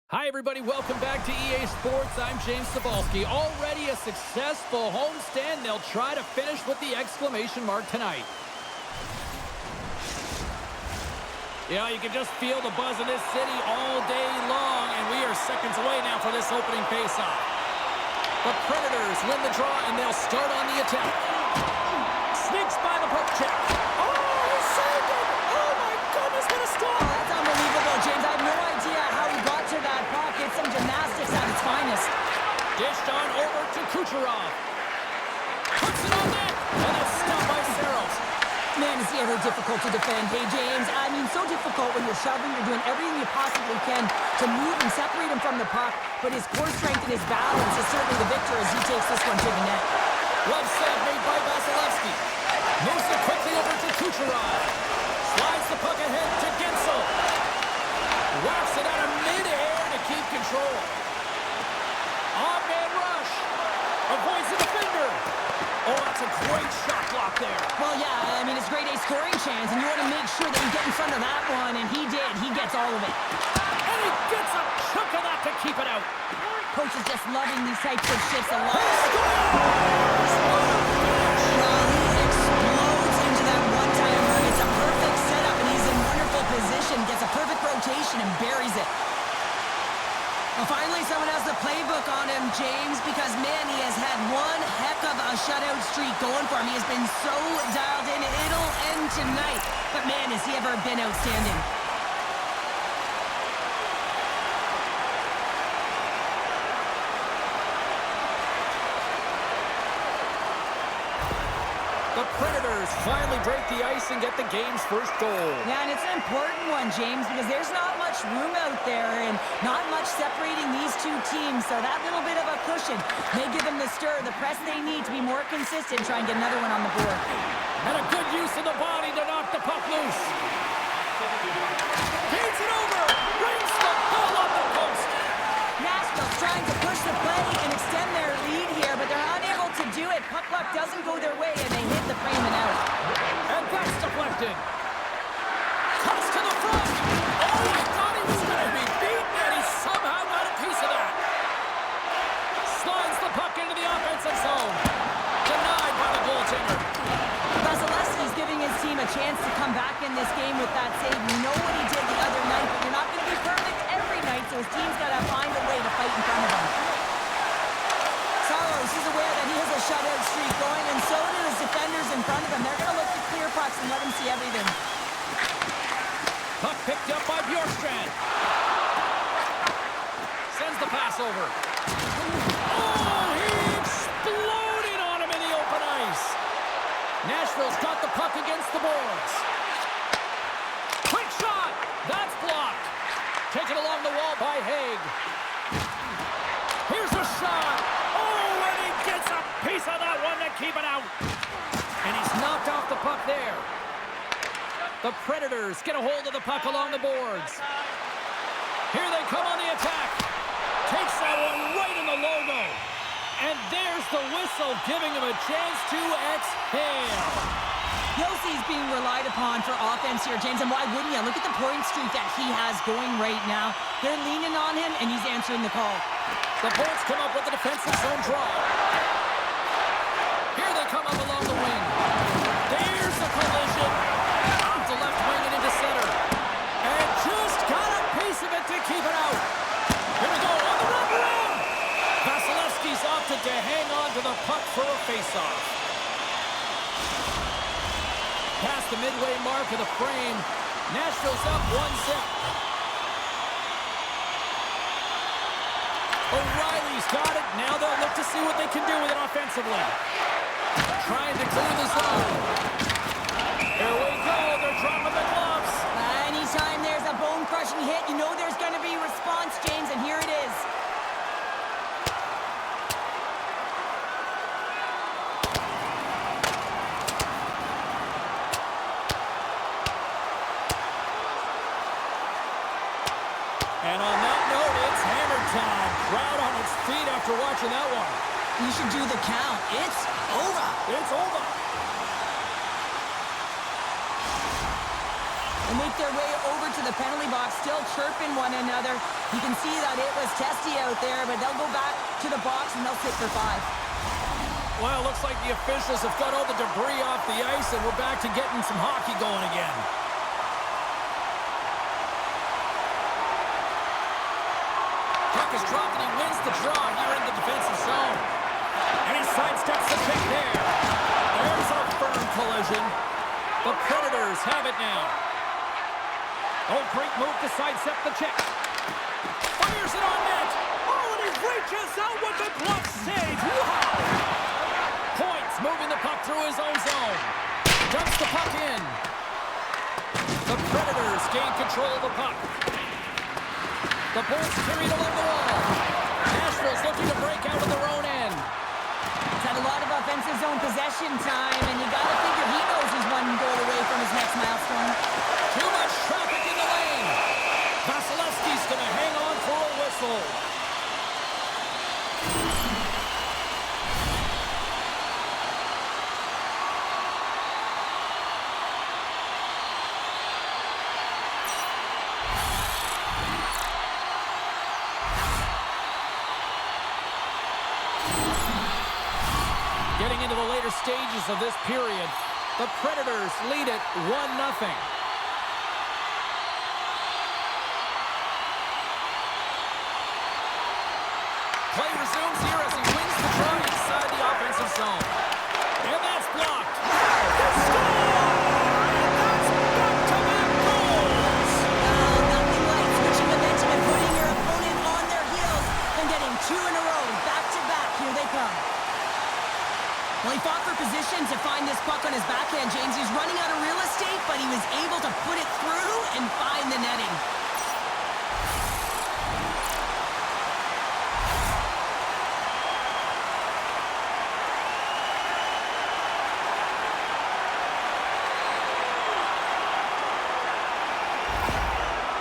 Hi, everybody. Welcome back to EA Sports. I'm James Cebulski. Already a successful homestand. They'll try to finish with the exclamation mark tonight. Yeah, you can just feel the buzz in this city all day long, and we are seconds away now for this opening faceoff. The Predators win the draw, and they'll start on the attack. Sneaks by the poke check. Oh, he saved it! Oh, my goodness, what a stop! That's unbelievable, James. I have no idea how he got to that puck. It's some gymnastics at its finest. Dished on over to Kucherov. Puts it on net, and it's stopped by Saros. Man, is he ever difficult to defend. Hey, James, I mean, so difficult when you're shoving. You're doing everything you possibly can to move and separate him from the puck, but his core strength and his balance is certainly the victor as he takes this one to the net. Glove save made by Vasilevsky. Moves it quickly over to Kucherov. Slides the puck ahead to Gensel. Wraps it out of midair to keep control. On-man rush. Avoids the defender. Oh, that's a great shot block there. Well, yeah, I mean, it's grade A scoring chance, and you want to make sure that you get in front of that one, and he did. He gets all of it. And he gets a chunk of that to keep it out. Coach is just loving these types of shifts a lot. Well, he explodes into that one-timer. It's a perfect setup, and he's in wonderful position. Gets a perfect rotation and buries it. Well, finally, someone has the playbook on him, James, because, man, he has had one heck of a shutout streak going for him. He has been so dialed in. It'll end tonight. But, man, has he ever been outstanding. The Predators finally break the ice and get the game's first goal. Yeah, and it's an important one, James, because there's not much room out there and not much separating these two teams, so that little bit of a cushion may give them the stir, the press they need to be more consistent, try and get another one on the board. And a good use of the body to knock the puck loose. Feeds it over. Brings the ball off the post. Nashville's trying to push the play and extend their lead here, but they're unable to do it. Puck luck doesn't go their way, and they hit the frame and out. And that's deflected. Cuts to the front. Oh, I thought he was going to be beaten, and he somehow got a piece of that. Slides the puck into the offensive zone. Denied by the goaltender. Vasilevsky's giving his team a chance to come back in this game with that save. We know what he did the other night, but you're not going to be perfect every night, so his team's got to find a way to fight in front of him. Saros is aware that he has a shutout streak going, and so do his defenders in front of him. They're going to look to clear pucks and let him see everything. Puck picked up by Bjorkstrand. Sends the pass over. Oh, he exploded on him in the open ice. Nashville's got the puck against the boards. Quick shot. That's blocked. Taken along the wall by Haig. Here's a shot. Oh, and he gets a piece of that one to keep it out. And he's knocked off the puck there. The Predators get a hold of the puck along the boards. Here they come on the attack. Takes that one right in the logo. And there's the whistle, giving him a chance to exhale. Yossi's being relied upon for offense here, James, and why wouldn't you? Look at the point streak that he has going right now. They're leaning on him, and he's answering the call. The Bolts come up with a defensive zone draw. Here they come up along the wing. There's the collision. Off the left wing and into center. And just got a piece of it to keep it out. Here we go on the run around. Vasilevsky's opted to hang on to the puck for a faceoff. Past the midway mark of the frame, Nashville's up 1-0. O'Reilly's got it. Now they'll look to see what they can do with it offensively. Trying to clear the zone. Here we go. They're dropping the gloves. Anytime there's a bone-crushing hit, you know there's going to be response, James, and here it is. And on that note, it's hammer time. Crowd on its feet after watching that one. You should do the count. It's over. It's over. They make their way over to the penalty box, still chirping one another. You can see that it was testy out there, but they'll go back to the box and they'll sit for 5. Well, it looks like the officials have got all the debris off the ice, and we're back to getting some hockey going again. Puck is dropped, and he wins the draw here in the defensive zone. And he sidesteps the pick there. There's a firm collision. The Predators have it now. Oh, great move to sidestep the check. Fires it on net. Oh, and he reaches out with the glove save. Wow! Points moving the puck through his own zone. Dumps the puck in. The Predators gain control of the puck. The Bulls carried along the wall. Nashville's looking to break out of their own end. He's had a lot of offensive zone possession time, and you got to figure he knows he's one goal away from his next milestone. Too much traffic in the lane. Vasilevsky's going to hang on for a whistle. Getting into the later stages of this period, the Predators lead it 1-0. Play resumes here as he wins the draw inside the offensive zone. And that's blocked. The score! And that's back-to-back goals! Nothing like switching momentum and putting your opponent on their heels and getting 2 in a row. Back-to-back, here they come. Well, he fought for position to find this puck on his backhand, James. He was running out of real estate, but he was able to put it through and find the netting.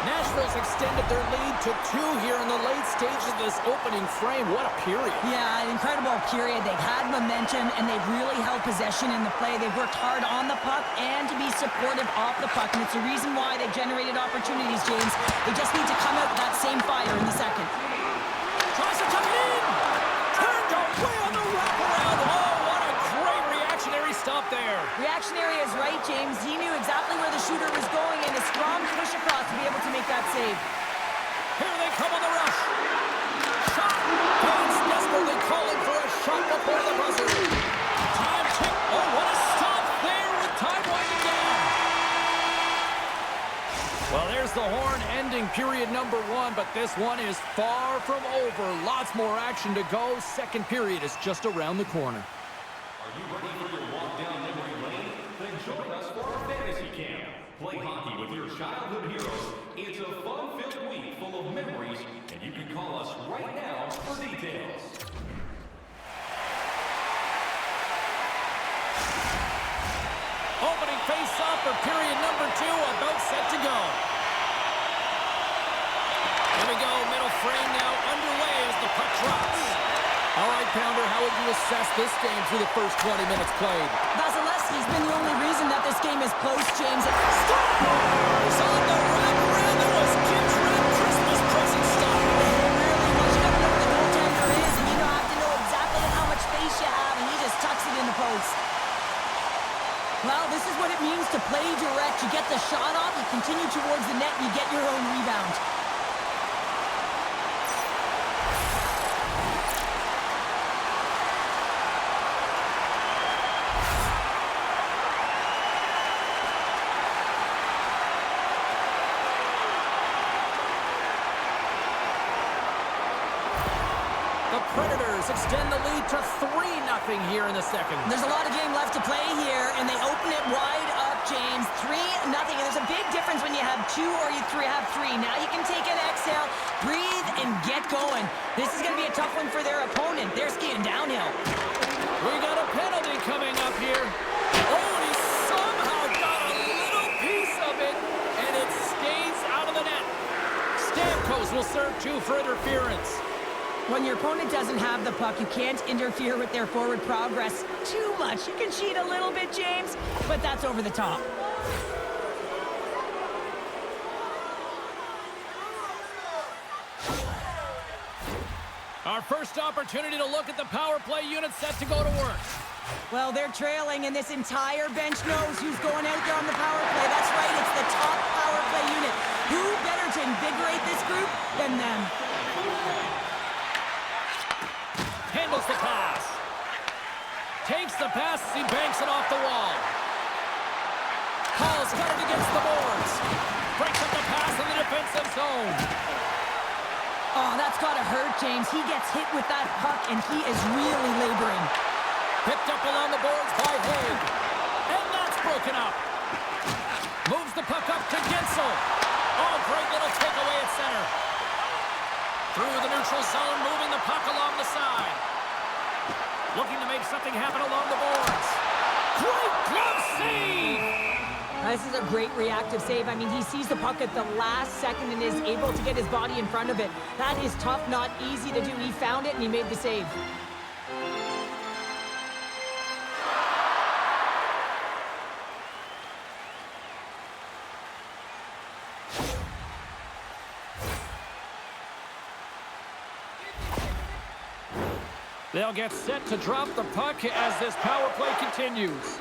Nashville's extended their lead to 2 here in the late stages of this opening frame. What a period. Yeah, an incredible period. They've had momentum, and they've really held possession in the play. They've worked hard on the puck and to be supportive off the puck, and it's the reason why they've generated opportunities, James. They just need to come out with that same fire in the second. Tries to tuck it in. Turned away on the wraparound. Oh, what a great reactionary stop there. Reactionary is right, James. He knew exactly where the shooter was going, and a strong push across to be able to make that save. Here they come on the rush. Shot. Fans desperately calling for a shot before the buzzer. Time tick. Oh, what a stop there with time winding down. Well, there's the horn ending period number 1, but this one is far from over. Lots more action to go. Second period is just around the corner. Are you ready for your walk down memory lane? Then join us for our fantasy camp. Play hockey with your childhood heroes. It's a fun-filled week full of memories, and you can call us right now for details. Opening face-off for period number 2, about set to go. Here we go, middle frame now underway as the puck drops. All right, Pounder, how would you assess this game through the first 20 minutes played? Vasilevsky's been the only reason that this game is close, James. Scores on the wraparound. There was gift-wrapped Christmas present stuff. Really, once you gotta know where the goaltender is, and you have to know exactly how much space you have, and he just tucks it in the post. Well, this is what it means to play direct. You get the shot off, you continue towards the net, and you get your own rebound. The Predators extend the lead to 3-0 here in the second. There's a lot of game left to play here, and they open it wide up, James. 3-0. And there's a big difference when you have 2 or you have 3. Now you can take an exhale, breathe, and get going. This is going to be a tough one for their opponent. They're skiing downhill. We got a penalty coming up here. Oh, and he somehow got a little piece of it, and it stays out of the net. Stamkos will serve 2 for interference. When your opponent doesn't have the puck, you can't interfere with their forward progress too much. You can cheat a little bit, James, but that's over the top. Our first opportunity to look at the power play unit set to go to work. Well, they're trailing, and this entire bench knows who's going out there on the power play. That's right, it's the top power play unit. Who better to invigorate this group than them? Handles the pass. Takes the pass as he banks it off the wall. Hall's got it against the boards. Breaks up the pass in the defensive zone. Oh, that's got to hurt, James. He gets hit with that puck, and he is really laboring. Picked up along the boards by Haig. And that's broken up. Moves the puck up to Gensel. Oh, great little takeaway at center. Through the neutral zone, moving the puck along the side. Looking to make something happen along the boards. Great glove save! This is a great reactive save. I mean, he sees the puck at the last second and is able to get his body in front of it. That is tough, not easy to do. He found it and he made the save. They'll get set to drop the puck as this power play continues.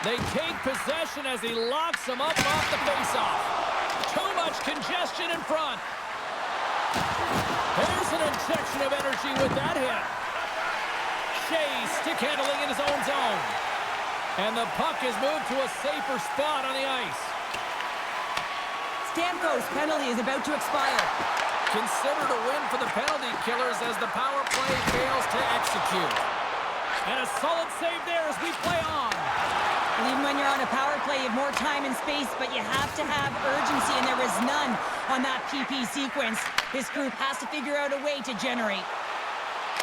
They take possession as he locks him up off the faceoff. Too much congestion in front. There's an injection of energy with that hit. Shea stick handling in his own zone. And the puck is moved to a safer spot on the ice. Stamkos' penalty is about to expire. Considered a win for the penalty killers as the power play fails to execute. And a solid save there as we play on. And even when you're on a power play, you have more time and space, but you have to have urgency, and there is none on that PP sequence. This group has to figure out a way to generate.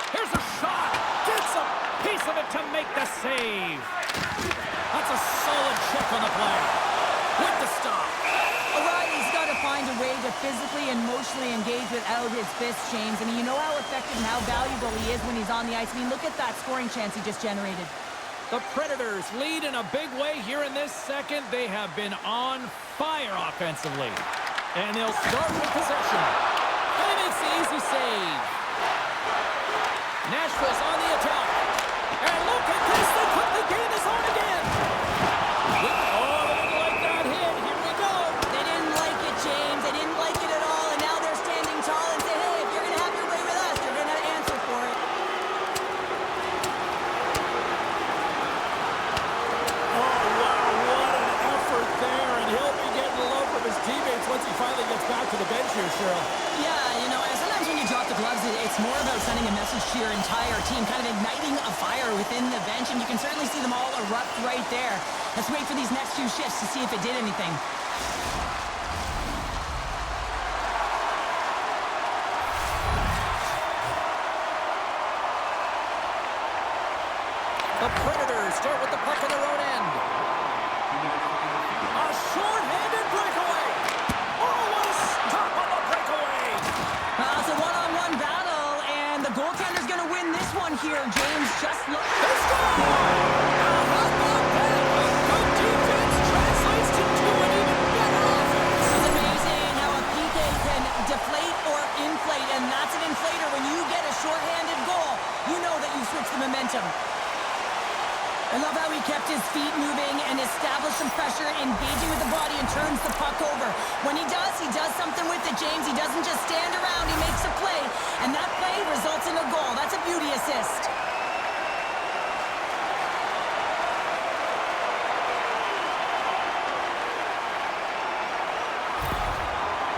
Here's a shot. Gets a piece of it to make the save. That's a solid check on the play. With the stop. O'Reilly's got to find a way to physically and emotionally engage without his fists, James. I mean, you know how effective and how valuable he is when he's on the ice. I mean, look at that scoring chance he just generated. The Predators lead in a big way here in this second. They have been on fire offensively. And they'll start with possession. And it's the easy save. Nashville's on the attack. And look at this. They put the game is on again. Oh, they didn't like that hit. Here we go. They didn't like it, James. They didn't like it at all. And now they're standing tall and saying, hey, if you're going to have your way with us, you're going to answer for it. Once he finally gets back to the bench here, Cheryl. Yeah, you know, sometimes when you drop the gloves, it's more about sending a message to your entire team, kind of igniting a fire within the bench, and you can certainly see them all erupt right there. Let's wait for these next few shifts to see if it did anything. The Predators start with the puck on their own end. A short-handed breakaway. Oh, what a stop on the breakaway. It's a one-on-one battle, and the goaltender's going to win this one here, James. Just look. They score! Good defense translates to an even better offense. It's amazing how a PK can deflate or inflate, and that's an inflator. When you get a short-handed goal, you know that you switch the momentum. I love how he kept his feet moving and established some pressure, engaging with the body and turns the puck over. When he does something with it, James. He doesn't just stand around, he makes a play, and that play results in a goal. That's a beauty assist.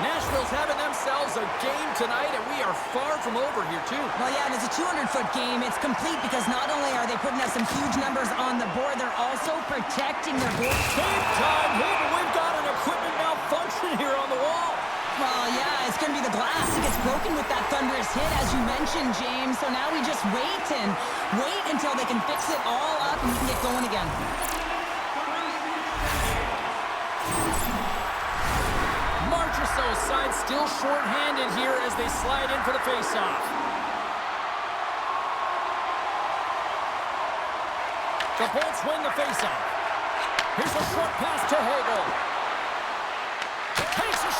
Nashville's having themselves a game tonight, and we are far from over here, too. Well, yeah, and it's a 200-foot game. It's complete because not only are they putting up some huge numbers on the board, they're also protecting their goal. Game time here, but we've got an equipment malfunction here on the wall. Well, yeah, it's going to be the glass. It gets broken with that thunderous hit, as you mentioned, James. So now we just wait until they can fix it all up and we can get going again. Marchessault's side still short-handed here as they slide in for the face-off. The Bolts win the face-off. Here's a short pass to Hagel. Takes a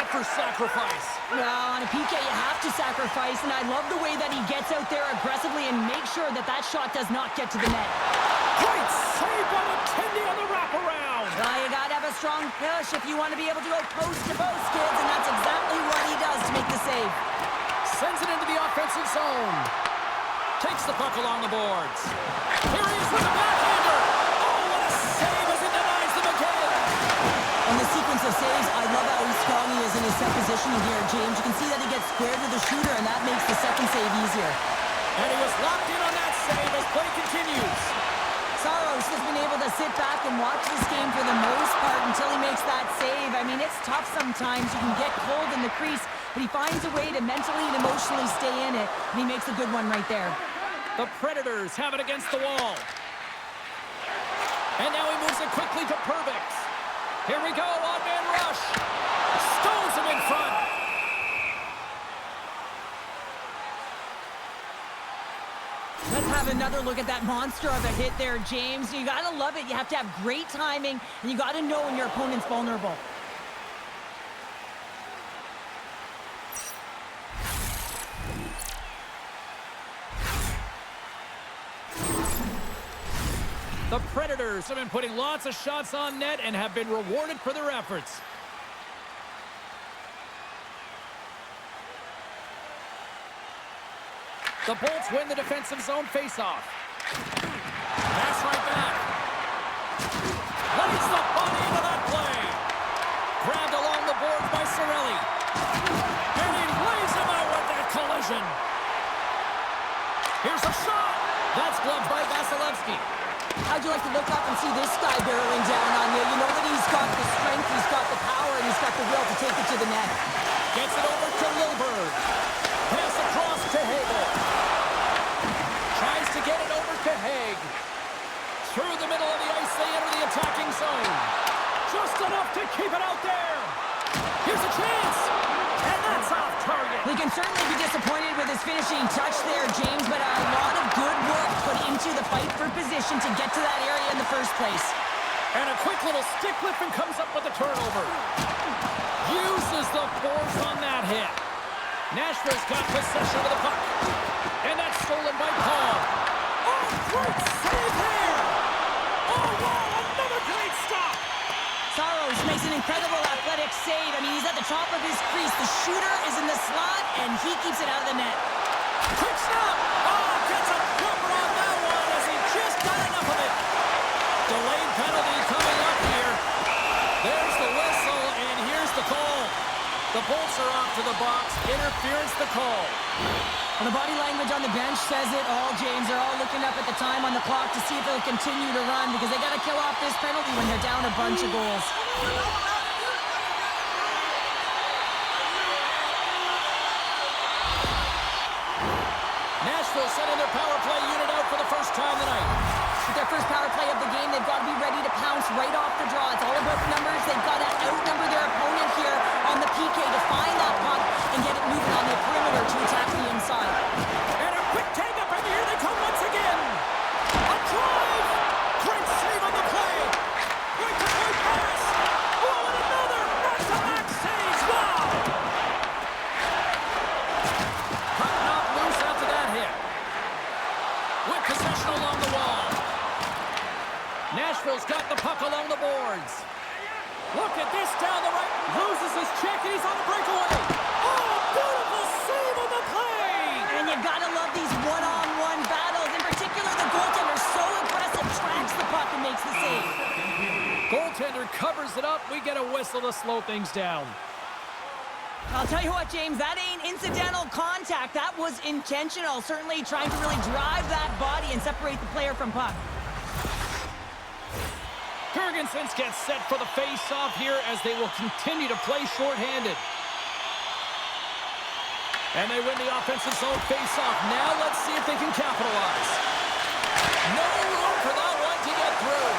for sacrifice. Well, on a PK, you have to sacrifice, and I love the way that he gets out there aggressively and makes sure that that shot does not get to the net. Great save by McKenzie on the wraparound. Well, you got to have a strong push if you want to be able to go post to post, kids, and that's exactly what he does to make the save. Sends it into the offensive zone. Takes the puck along the boards. Here he is with the backhander. Oh, what a save as he denies them again. On the sequence of saves, I love how strong he is in his set positioning here, James. You can see that he gets square to the shooter, and that makes the second save easier. And he was locked in on that save as play continues. Saros has been able to sit back and watch this game for the most part until he makes that save. I mean, it's tough sometimes. You can get cold in the crease, but he finds a way to mentally and emotionally stay in it, and he makes a good one right there. The Predators have it against the wall. And now he moves it quickly to Perbix. Here we go, on-man rush. Stones him in front. Let's have another look at that monster of a hit there, James. You gotta love it. You have to have great timing, and you gotta know when your opponent's vulnerable. The Predators have been putting lots of shots on net and have been rewarded for their efforts. The Bolts win the defensive zone faceoff. Pass right back. Lays the body into that play. Grabbed along the boards by Cirelli. And he lays him out with that collision. Here's a shot. That's gloved by Vasilevsky. How'd you like to look up and see this guy barreling down on you? You know that he's got the strength, he's got the power, and he's got the will to take it to the net. Gets it over to Lilburg. Pass across to Hagel. Tries to get it over to Haig. Through the middle of the ice, they enter the attacking zone. Just enough to keep it out there. Here's a chance. And that's off target. He can certainly be disappointed with his finishing touch there, James, but a lot of good work put into the fight for position to get to that area in the first place. And a quick little stick lift and comes up with a turnover. Uses the force on that hit. Nashville's got possession of the puck. And that's stolen by Paul. Oh, great save there. Oh, wow, another great stop. Saros makes an incredible athletic save. I mean, he's at the top of his crease. The shooter is in the slot, and he keeps it out of the net. Quick stop. Oh, gets a jumper on that one as he just got enough of it. Delayed penalty coming up here. There's the whistle, and here's the call. The Bolts are off to the box. Interference the call. Well, the body language on the bench says it all, James. They're all looking up at the time on the clock to see if they'll continue to run because they got to kill off this penalty when they're down a bunch of goals. Nashville sending their power play unit out for the first time tonight. With their first power play of the game, they've got to be ready to pounce right off the draw. It's all about the numbers. They've got to outnumber their opponent here on the PK to find that puck and get it moving on the perimeter to attack the inside. And a quick take up, and here they come once again. A drive. Great save on the play. Point-to-point pass. Oh, and another back-to-back saves. Wow. Puck knocked loose after that hit. With possession along the wall. Nashville's got the puck along the boards. Look at this down the right. Loses his check, and he's on the breakaway. Oh, beautiful save on the play. And you got to love these one-on-one battles. In particular, the goaltender so aggressive, tracks the puck and makes the save. Goaltender covers it up. We get a whistle to slow things down. I'll tell you what, James, that ain't incidental contact. That was intentional. Certainly trying to really drive that body and separate the player from puck. Jurgensen's gets set for the face-off here as they will continue to play shorthanded. And they win the offensive zone face-off. Now let's see if they can capitalize. No room for that one to get through.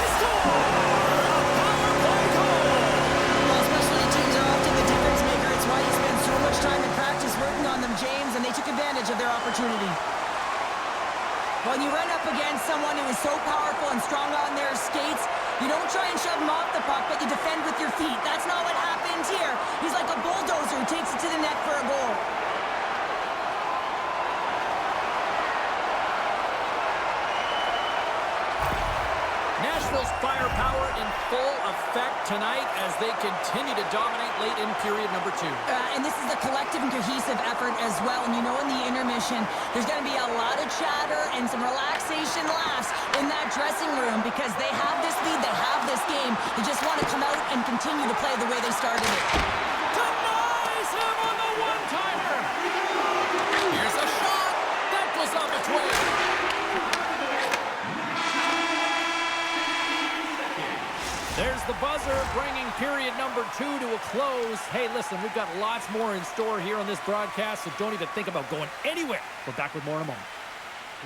They score! Power play goal! Well, specialty teams are often the difference maker. It's why you spend so much time in practice working on them, James, and they took advantage of their opportunity. When you run up against someone who is so powerful and strong on their skates, You don't try and shove him off the puck, but you defend with your feet. That's not what happened here. He's like a bulldozer who takes it to the net for a goal. Nashville's firepower in full effect tonight as they continue to dominate late in period number 2. And this is a collective and cohesive effort as well. And you know in the intermission, there's going to be a lot of chatter and some relaxation laughs in that dressing room because they have this lead, they have this game. They just want to come out and continue to play the way they started it. Denies him on the one-timer. Here's a shot. That was off its way. There's the buzzer, bringing period number 2 to a close. Hey, listen, we've got lots more in store here on this broadcast, so don't even think about going anywhere. We're back with more in a moment.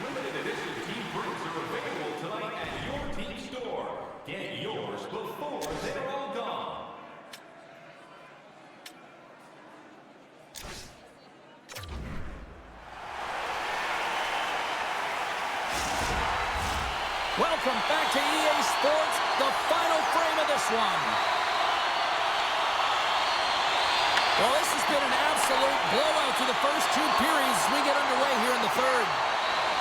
Limited edition team drinks are available tonight at your team store. Get yours before they're all gone. Welcome back to EA Sports, the final frame of this one. Well, this has been an absolute blowout through the first 2 periods as we get underway here in the third.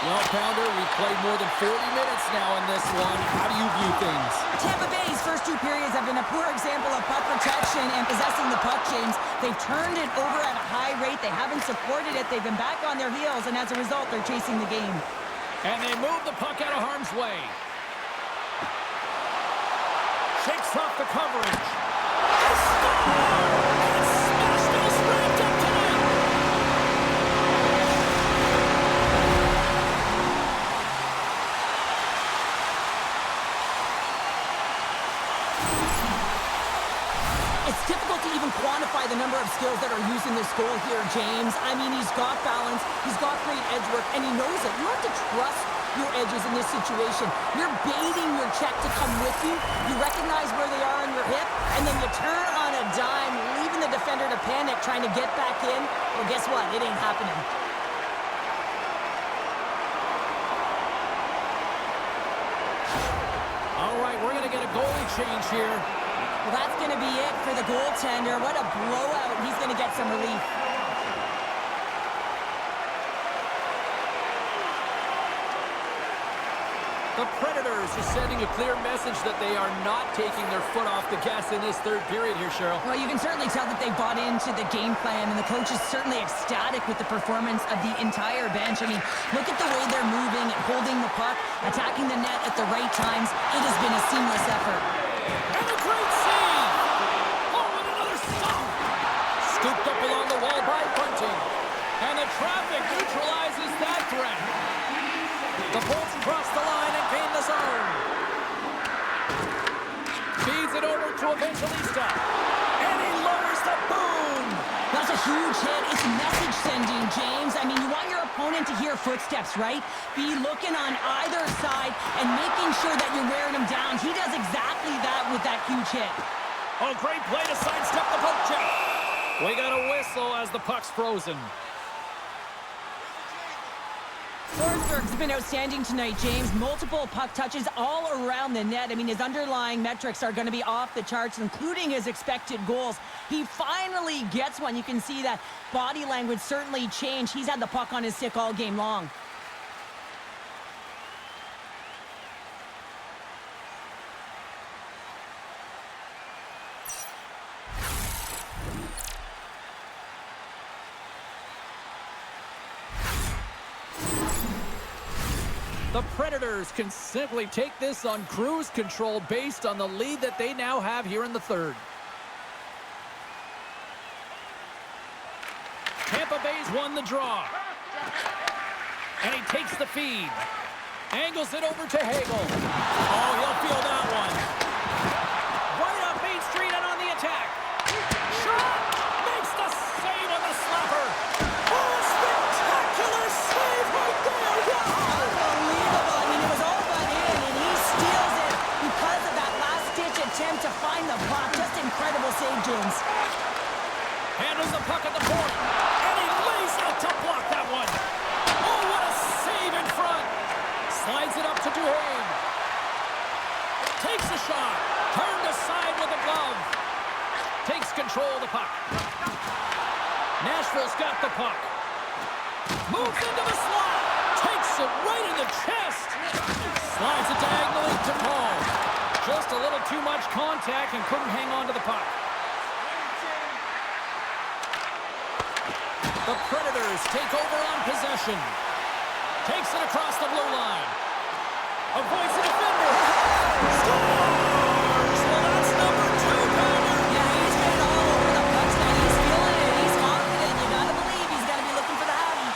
Well, Pounder, we've played more than 40 minutes now in this one. How do you view things? Tampa Bay's first 2 periods have been a poor example of puck protection and possessing the puck, James. They've turned it over at a high rate. They haven't supported it. They've been back on their heels, and as a result, they're chasing the game. And they move the puck out of harm's way. Shakes off the coverage. Nashville's wrapped up tonight. It's difficult to even quantify the number of skills that are used in this goal here, James. I mean, he's got balance, he's got great edge work, and he knows it. You have to trust your edges in this situation. You're baiting your check to come with you. You recognize where they are on your hip, and then you turn on a dime, leaving the defender to panic, trying to get back in. Well, guess what? It ain't happening. All right, we're going to get a goalie change here. Well, that's going to be it for the goaltender. What a blowout. He's going to get some relief. The Predators are sending a clear message that they are not taking their foot off the gas in this third period here, Cheryl. Well, you can certainly tell that they bought into the game plan, and the coach is certainly ecstatic with the performance of the entire bench. I mean, look at the way they're moving and holding the puck, attacking the net at the right times. It has been a seamless effort. And a great save! Oh, and another stop! Scooped up along the wall by Bunting. And the traffic neutralizes that threat. The Bolts cross the line and gain the zone. Feeds it over to Evangelista. And he lowers the boom! That's a huge hit. It's message sending, James. I mean, you want your opponent to hear footsteps, right? Be looking on either side and making sure that you're wearing him down. He does exactly that with that huge hit. Oh, great play to sidestep the poke check. We got a whistle as the puck's frozen. Forsberg's been outstanding tonight, James. Multiple puck touches all around the net. I mean, his underlying metrics are going to be off the charts, including his expected goals. He finally gets one. You can see that body language certainly changed. He's had the puck on his stick all game long. The Predators can simply take this on cruise control based on the lead that they now have here in the third. Tampa Bay's won the draw. And he takes the feed. Angles it over to Hagel. Oh, he'll feel that one. Right up Main Street and on the attack. Shot! Makes the save on the slapper. Oh, spectacular save right there! Wow! Unbelievable. I mean, it was all but in, and he steals it because of that last-ditch attempt to find the puck. Just incredible save, James. Handles the puck at the point. And he lays out to block that one. Oh, what a save in front. Slides it up to Duhane. Takes a shot. Turned aside with a glove. Takes control of the puck. Nashville's got the puck. Moves into the slot. Takes it right in the chest. Slides it diagonally to Paul. Just a little too much contact and couldn't hang on to the puck. The Predators take over on possession. Takes it across the blue line. Avoids the defender. Scores! Well, that's number 2, Pounder. Yeah, he's been all over the puck tonight. He's feeling it. He's confident. You gotta believe he's gonna be looking for the Hattie.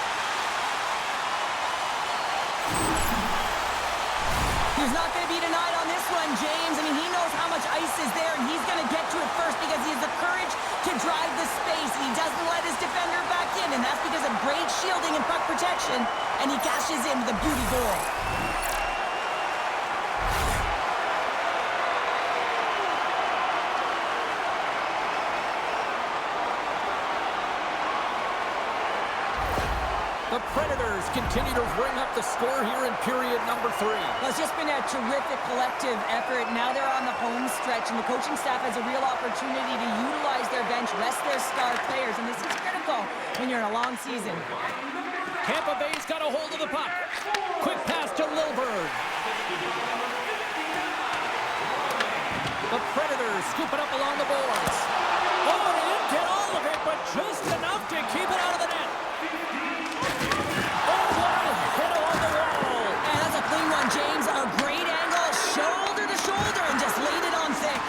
He's not gonna be denied on this one, James. I mean, he knows how much ice is there, and he's gonna get to it first because he has the courage to drive the space, and he doesn't let his defender back in, and that's because of great shielding and puck protection, and he cashes in with a beauty goal. The Predators continue to ring up the score here in period number 3. Well, it's just been a terrific collective effort. Now they're on the home stretch, and the coaching staff has a real opportunity to utilize their bench, rest their star players, and this is critical when you're in a long season. Tampa Bay's got a hold of the puck. Quick pass to Lilburn. The Predators scoop it up along the boards. Oh, they didn't get all of it, but just enough to keep it out of the net. Oh, what a hit along the wall. And that's a clean one, James. A great angle, shoulder to shoulder, and just laid it on thick.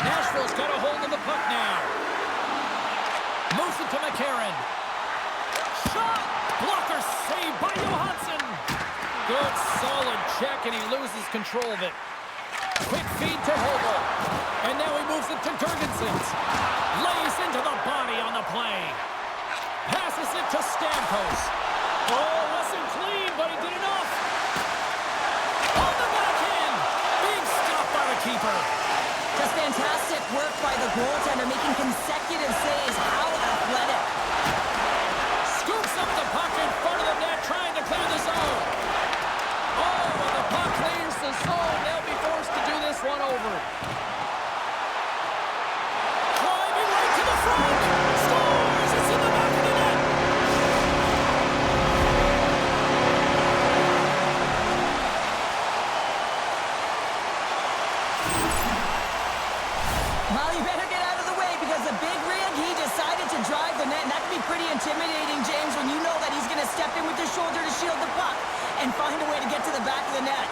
Nashville's got a hold of the puck now. Moves it to McCarron. Shot! Blocker saved by Johansson. Good, solid check, and he loses control of it. Quick feed to Hobel. And now he moves it to Jurgensen. Lays into the body on the play. Passes it to Stamkos. Oh, wasn't clean, but he did enough. On the backhand. Being stopped by the keeper. Just fantastic work by the goaltender, making consecutive saves. How athletic. Scoops up the puck in front of the net, trying to clear the zone. Oh, when the puck clears the zone, they'll be forced to do this one over. Driving right to the front. Scores! It's in the back of the net. Well, you better get out of the way because the big rig, he decided to drive the net, and that can be pretty intimidating, James, when you know that he's going to step in with the shoulder to shield the puck and find a way to get to the back of the net.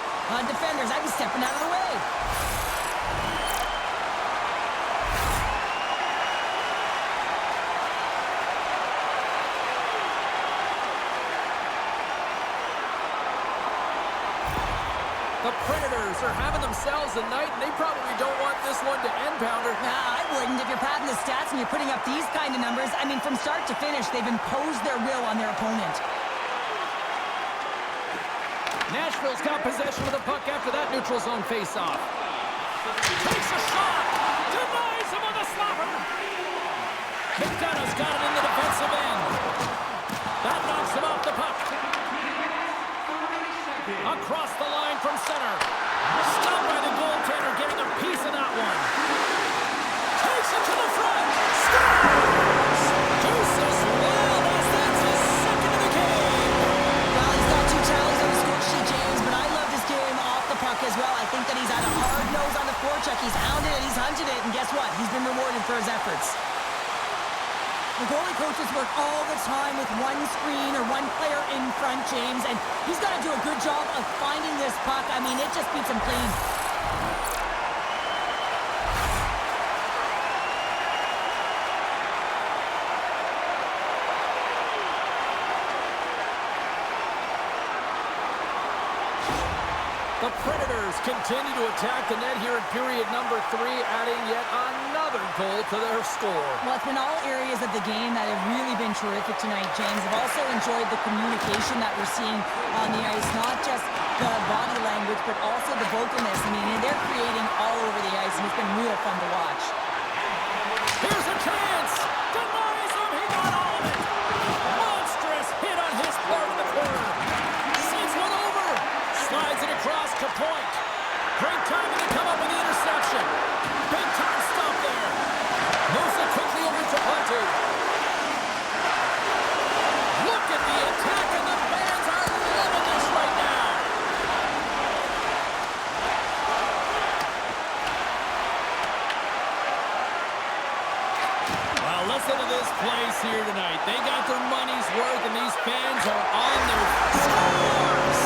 Defenders, I'd be stepping out of the way. The Predators are having themselves a night, and they probably don't want this one to end, Pounder. Nah, I wouldn't. If you're padding the stats and you're putting up these kind of numbers, I mean, from start to finish, they've imposed their will on their opponent. Nashville's got possession of the puck after that neutral zone faceoff. Takes a shot. Denies him on the slapper. McDonough's got it in the defensive end. That knocks him off the puck. Across the line from center. Stopped by the goaltender, getting a piece of that one. Takes it to the front. Scores! Deuces Wild, that's his second of the game. Well, he's got 2 tallies on the score sheet, James, but I love this game off the puck as well. I think that he's had a hard nose on the forecheck. He's hounded it, he's hunted it, and guess what? He's been rewarded for his efforts. The goalie coaches work all the time with one screen or one player in front, James, and he's got to do a good job of finding this puck. I mean, it just beats him clean. The Predators continue to attack the net here in period number 3, adding yet another goal to their score. Well, it's been all areas of the game that have really been terrific tonight, James. I've also enjoyed the communication that we're seeing on the ice, not just the body language, but also the vocalness. I mean, they're creating all over the ice, and it's been real fun to watch. Here's a chance. Denies him. He got all of it. Monstrous hit on his part of the corner. Sends one over. Slides it across to point. place here tonight. They got their money's worth, and these fans are on their scores.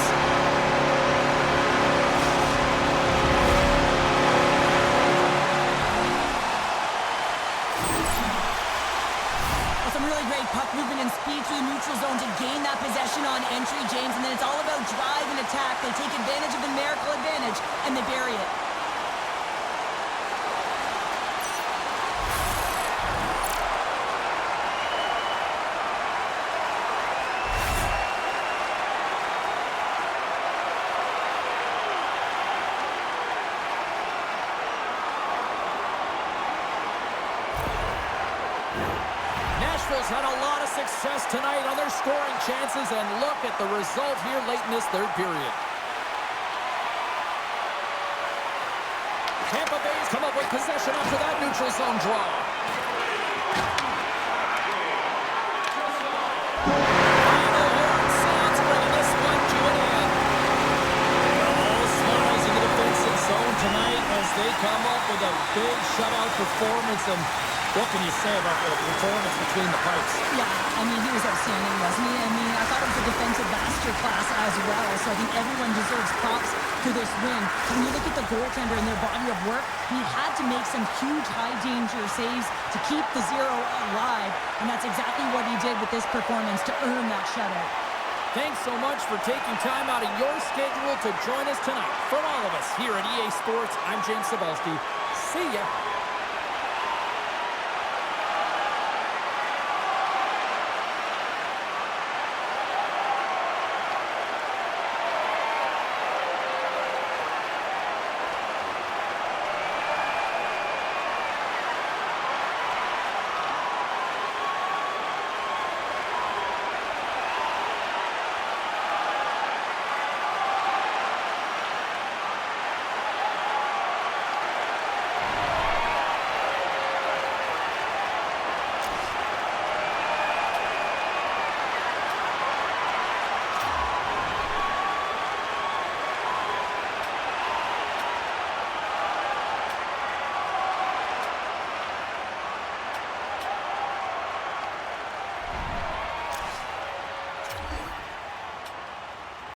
Some really great puck movement and speed through the neutral zone to gain that possession on entry, James, and then it's all about drive and attack. They take advantage of the numerical advantage, and they bury it. Nashville's had a lot of success tonight on their scoring chances, and look at the result here late in this third period. Tampa Bay's come up with possession after that neutral zone draw. Final horn sounds, bringing this one to an end. All smiles in the defensive zone tonight as they come up with a big shutout performance. And what can you say about the performance between the pipes? Yeah, I mean, he was outstanding, wasn't he? I mean, I thought it was a defensive masterclass as well, so I think everyone deserves props to this win. When you look at the goaltender and their body of work, he had to make some huge high-danger saves to keep the zero alive, and that's exactly what he did with this performance to earn that shutout. Thanks so much for taking time out of your schedule to join us tonight. From all of us here at EA Sports, I'm James Cebulski. See ya.